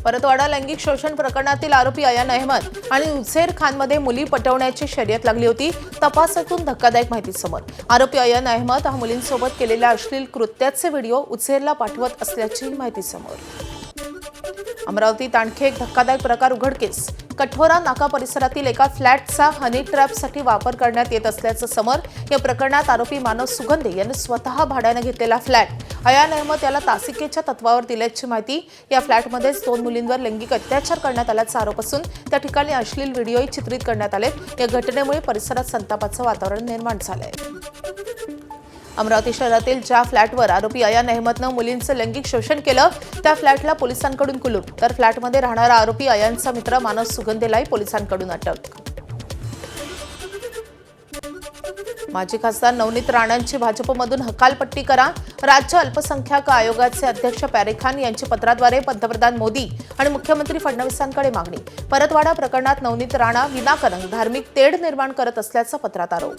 परतवाडा लैंगिक शोषण प्रकरणातील आरोपी अयान अहमद आणि उझेर खानमध्ये मुली पटवण्याची शर्यत लागली होती। तपासातून धक्कादायक माहिती समोर। आरोपी अयान अहमद हा मुलींसोबत केलेल्या अश्लील कृत्याचे व्हिडिओ उझेरला पाठवत असल्याची माहिती समोर। अमरावतीत आणखी एक धक्कादायक प्रकार उघडकीस। कठोरा नाका परिसरातील एका फ्लॅटचा हनी ट्रॅपसाठी वापर करण्यात येत असल्याचं समोर। या प्रकरणात आरोपी मानव सुगंधे यांनी स्वतः भाड्याने घेतलेला फ्लॅट अयान अहमद याला तासिकेच्या तत्वावर दिल्याची माहिती। या फ्लॅटमध्ये 2 मुलींवर लैंगिक अत्याचार करण्यात आल्याचा आरोप असून त्या ठिकाणी अश्लील व्हिडिओही चित्रित करण्यात आले। या घटनेमुळे परिसरात संतापाचं वातावरण निर्माण झालंय। अमरावती शहरातील ज्या फ्लॅटवर आरोपी अयान अहमदनं मुलींचं लैंगिक शोषण केलं त्या फ्लॅटला पोलिसांकडून कुलूप, तर फ्लॅटमध्ये राहणारा आरोपी अयानचा मित्र मानव सुगंधेलाही पोलिसांकडून अटक। माजी खासदार नवनीत राणांची भाजपमधून हकालपट्टी करा। राज्य अल्पसंख्याक आयोगाचे अध्यक्ष पॅरेखान यांची पत्राद्वारे पंतप्रधान मोदी आणि मुख्यमंत्री फडणवीसांकडे मागणी। परतवाडा प्रकरणात नवनीत राणा विनाकारण धार्मिक तेढ निर्माण करत असल्याचा पत्रात आरोप।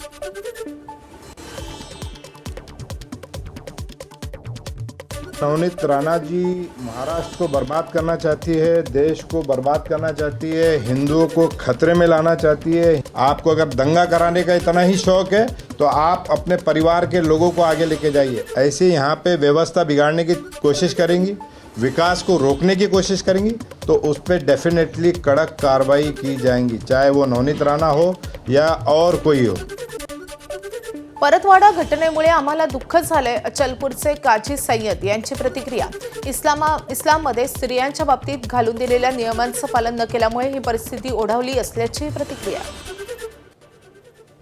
नवनीत राणा जी महाराष्ट्र को बर्बाद करना चाहती है, देश को बर्बाद करना चाहती है, हिंदुओं को खतरे में लाना चाहती है। आपको अगर दंगा कराने का इतना ही शौक है तो आप अपने परिवार के लोगों को आगे लेके जाइए। ऐसे यहाँ पे व्यवस्था बिगाड़ने की कोशिश करेंगी, विकास को रोकने की कोशिश करेंगी तो उस पर डेफिनेटली कड़क कार्रवाई की जाएंगी, चाहे वो नवनीत राणा हो या और कोई हो। परतवाडा घटनेमुळे आम्हाला दुःख झाले, अचलपूरचे काजी सय्यद यांची प्रतिक्रिया। इस्लाममध्ये स्त्रियांच्या बाबतीत घालून दिलेल्या नियमांचं पालन न केल्यामुळे ही परिस्थिती ओढावली असल्याची प्रतिक्रिया।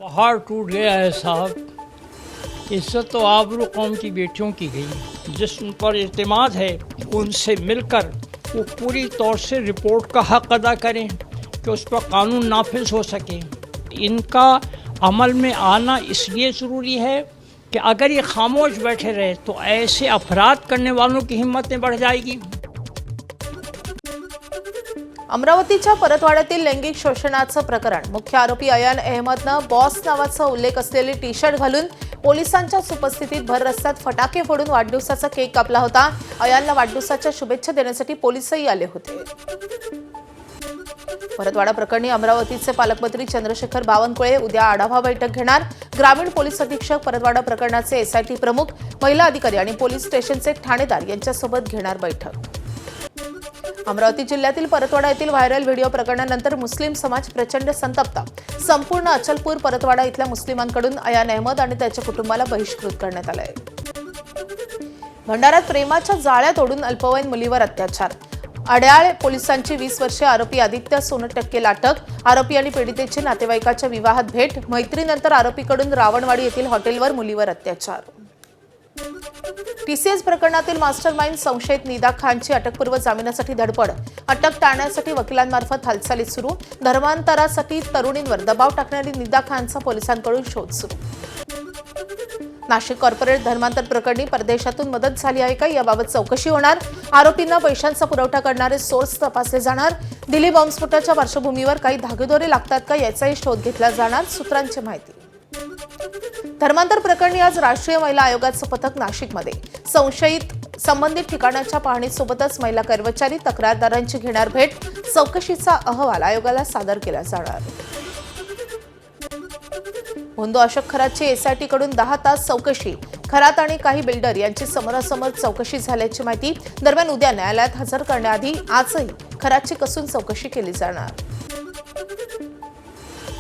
पहाड़ टूट गया है साहब, इज्जत तो आबरू कौम की बेटियों की गई। जिस पर इत्मीनान है उनसे मिलकर वो पूरी तौर से रिपोर्ट का हक अदा करें कि उस पर कानून नाफिज हो सके। इनका अमल में आना इसलिए ज़रूरी है कि अगर ये खामोश बैठे रहे तो ऐसे अपराध करने वालों की हिम्मतें बढ़ जाएगी। अमरावतीच्या परतवाड्यातील लैंगिक शोषणाचं प्रकरण। मुख्य आरोपी अयान अहमदनं बॉस नावाचा उल्लेख असलेली टी-शर्ट घालून पोलिसांच्या उपस्थितीत भर रस्त्यात फटाके फोडून वाढदिवसाचा केक कापला होता। अयानला वाढदिवसाच्या शुभेच्छा देण्यासाठी पोलिसही आले होते। परतवाडा प्रकरणी अमरावतीचे पालकमंत्री चंद्रशेखर बावनकुळे उद्या आढावा बैठक घेणार। ग्रामीण पोलीस अधीक्षक, परतवाडा प्रकरणाचे एसआयटी प्रमुख, महिला अधिकारी आणि पोलीस स्टेशनचे ठाणेदार यांच्यासोबत घेणार बैठक। अमरावती जिल्ह्यातील परतवाडा येथील व्हायरल व्हिडिओ प्रकरणानंतर मुस्लिम समाज प्रचंड संतप्त। संपूर्ण अचलपूर परतवाडा इथल्या मुस्लिमांकडून अयान अहमद आणि त्याच्या कुटुंबाला बहिष्कृत करण्यात आले। भंडाऱ्यात प्रेमाच्या जाळ्यात ओढून अल्पवयीन मुलीवर अत्याचार। अड्याळ पोलिसांची 20 वर्षीय आरोपी आदित्य सोनटक्केला अटक। आरोपी आणि पीडितेची नातेवाईकाच्या विवाहात भेट। मैत्रीनंतर आरोपीकडून रावणवाडी येथील हॉटेलवर मुलीवर अत्याचार। टीसीएस प्रकरणातील मास्टरमाइंड संशयित निदा खानची अटकपूर्व जामिनासाठी धडपड। अटक टाळण्यासाठी वकिलांमार्फत हालचाली सुरू। धर्मांतरासाठी तरुणींवर दबाव टाकणारी निदा खानचा पोलिसांकडून शोध सुरू। नाशिक कॉर्पोरेट धर्मांतर प्रकरणी परदेशातून मदत झाली आहे का याबाबत चौकशी होणार। आरोपींना पैशांचा पुरवठा करणारे सोर्स तपासले जाणार। दिल्ली बॉम्बस्फोटाच्या पार्श्वभूमीवर काही धागेदोरे लागतात का याचाही शोध घेतला जाणार, सूत्रांची माहिती। धर्मांतर प्रकरणी आज राष्ट्रीय महिला आयोगाचं पथक नाशिकमध्ये। संबंधित ठिकाणाच्या पाहणीसोबतच महिला कर्मचारी तक्रारदारांची घेणार भेट। चौकशीचा अहवाल आयोगाला सादर केला जाणार। होंदो अशोक खरातची एसआयटी कडून 10 तास चौकशी। खरात आणि काही बिल्डर यांची समोरासमोर चौकशी झाल्याची माहिती। दरम्यान उद्या न्यायालयात हजर करण्याआधी आजही खरातची कसून चौकशी केली जाणार।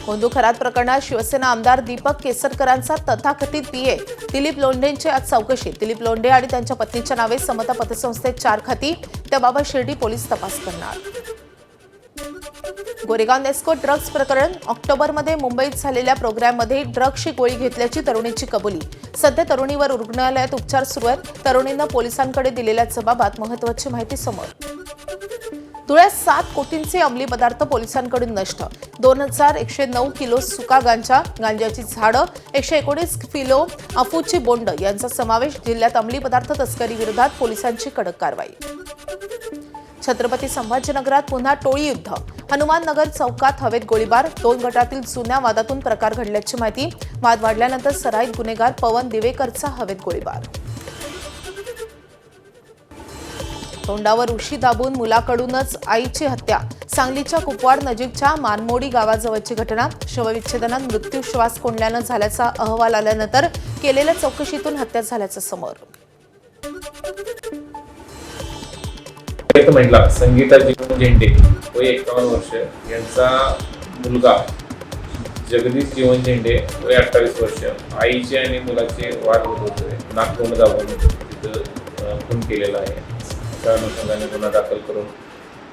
होंदो खरात प्रकरणात शिवसेना आमदार दीपक केसरकरांचा तथाकथित पीए दिलीप लोंढेंची आज चौकशी। दिलीप लोंढे आणि त्यांच्या पत्नीच्या नावे समता पतसंस्थेत 4 खाती। त्याबाबत शिर्डी पोलीस तपास करणार। गोरेगाव नेस्को ड्रग्ज प्रकरण। ऑक्टोबरमध्ये मुंबईत झालेल्या प्रोग्राममध्ये ड्रग्जची गोळी घेतल्याची तरुणीची कबुली। सध्या तरुणीवर रुग्णालयात उपचार सुरू आहेत। तरुणीनं पोलिसांकडे दिलेल्या जबाबात महत्त्वाची माहिती समोर। धुळ्यात 7 कोटींचे अंमली पदार्थ पोलिसांकडून नष्ट। 2109 किलो सुका गांजा, गांजाची झाडं, 119 किलो अफूची बोंड यांचा समावेश। जिल्ह्यात अंमली पदार्थ तस्करी विरोधात पोलिसांची कडक कारवाई। छत्रपती संभाजीनगरात पुन्हा टोळी युद्ध। हनुमाननगर चौकात हवेत गोळीबार। 2 गटातील जुन्या वादातून प्रकार घडल्याची माहिती। वाद वाढल्यानंतर सराईत गुन्हेगार पवन दिवेकरचा हवेत गोळीबार। तोंडावर उशी दाबून मुलाकडूनच आईची हत्या. सांगलीच्या कुपवाड नजीकच्या मानमोडी गावाजवळची घटना. शवविच्छेदनात मृत्यू श्वास कोंडल्यानं झाल्याचा अहवाल आल्यानंतर केलेल्या चौकशीतून हत्या झाल्याचं समोर. एक महिला संगीता जीवन झेंडे वय 51 वर्ष यांचा मुलगा जगदीश जीवन झेंडे वय 28 वर्ष आईचे आणि मुलाचे वाद होत होते. नागतोंड दाबून तिथं खून केलेला आहे. त्या अनुषंगाने गुन्हा दाखल करून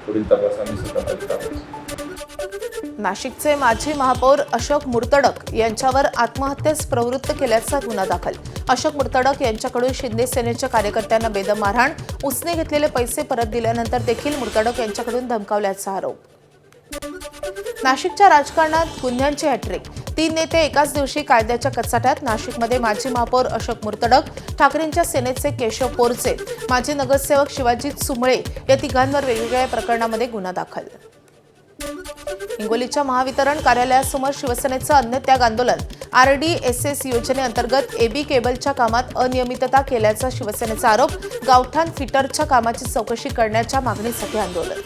पुढील तपास आम्ही सुद्धा करीत आहोत. नाशिकचे माजी महापौर अशोक मुर्तडक यांच्यावर आत्महत्येस प्रवृत्त केल्याचा गुन्हा दाखल. अशोक मुर्तडक यांच्याकडून शिंदे सेनेच्या कार्यकर्त्यांना बेदम मारहाण. उसने घेतलेले पैसे परत दिल्यानंतर देखील मुर्तडक यांच्याकडून धमकावल्याचा आरोप. नाशिकच्या राजकारणात गुन्ह्यांची हॅट्रिक. 3 नेते एकाच दिवशी कायद्याच्या कचाट्यात. नाशिकमध्ये माजी महापौर अशोक मुर्तडक, ठाकरेंच्या सेनेचे केशव पोरचे, माजी नगरसेवक शिवाजी चुंबळे या तिघांवर वेगवेगळ्या प्रकरणामध्ये गुन्हा दाखल. हिंगोलीच्या महावितरण कार्यालयासमोर शिवसेनेचं अन्नत्याग आंदोलन. RDSS योजनेअंतर्गत AB केबलच्या कामात अनियमितता केल्याचा शिवसेनेचा आरोप. गावठाण फिटरच्या कामाची चौकशी करण्याच्या मागणीसाठी आंदोलन.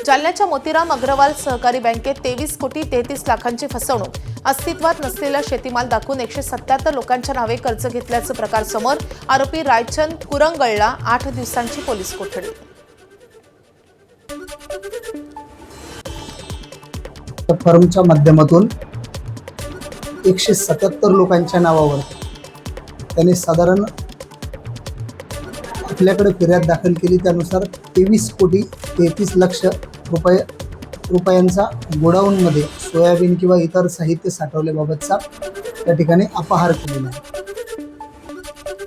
जालन्याच्या मोतीराम अग्रवाल सहकारी बँकेत 23 कोटी 33 लाखांची फसवणूक. अस्तित्वात नसलेला शेतीमाल दाखवून 177 लोकांच्या नावे कर्ज घेतल्याचा प्रकार समोर. आरोपी रायचंद कुरंगळला 8 दिवसांची पोलीस कोठडी. फर्मच्या माध्यमातून 177 लोकांच्या नावावर त्याने साधारण आपल्याकडे फिर्याद दाखल केली. त्यानुसार 23 कोटी 33 लाख रुपयांचा गोडाऊनमध्ये सोयाबीन किंवा इतर साहित्य साठवल्याबाबतचा त्या ठिकाणी अपहार केलेला आहे.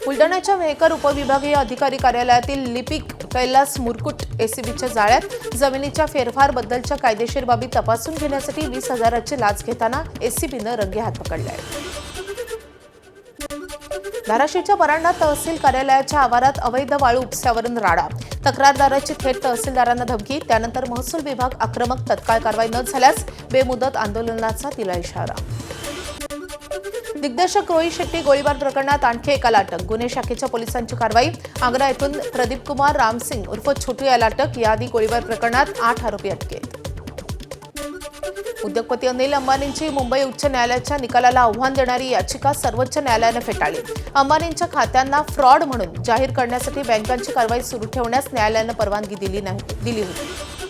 बुलढाण्याच्या मेहकर उपविभागीय अधिकारी कार्यालयातील लिपिक कैलास मुरकुट एसीबीच्या जाळ्यात. जमिनीच्या फेरफारबद्दलच्या कायदेशीर बाबी तपासून घेण्यासाठी 20,000ची लाच घेताना एसीबीनं रंगेहात पकडले. धाराशिवच्या परांडा तहसील कार्यालयाच्या आवारात अवैध वाळू उपस्यावरून राडा. तक्रारदाराची थेट तहसीलदारांना धमकी. त्यानंतर महसूल विभाग आक्रमक. तत्काळ कारवाई न झाल्यास बेमुदत आंदोलनाचा दिला इशारा. दिग्दर्शक रोहित शेट्टी गोळीबार प्रकरणात आणखी एकाला अटक. गुन्हे शाखेच्या पोलिसांची कारवाई. आग्रा येथून प्रदीप कुमार रामसिंग उर्फ छोटू याला अटक. याआधी गोळीबार प्रकरणात 8 आरोपी अटकेत. उद्योगपती अनिल अंबानींची मुंबई उच्च न्यायालयाच्या निकालाला आव्हान देणारी याचिका सर्वोच्च न्यायालयानं फेटाळली. अंबानींच्या खात्यांना फ्रॉड म्हणून जाहीर करण्यासाठी बँकांची कारवाई सुरू ठेवण्यास न्यायालयानं परवानगी दिली होती.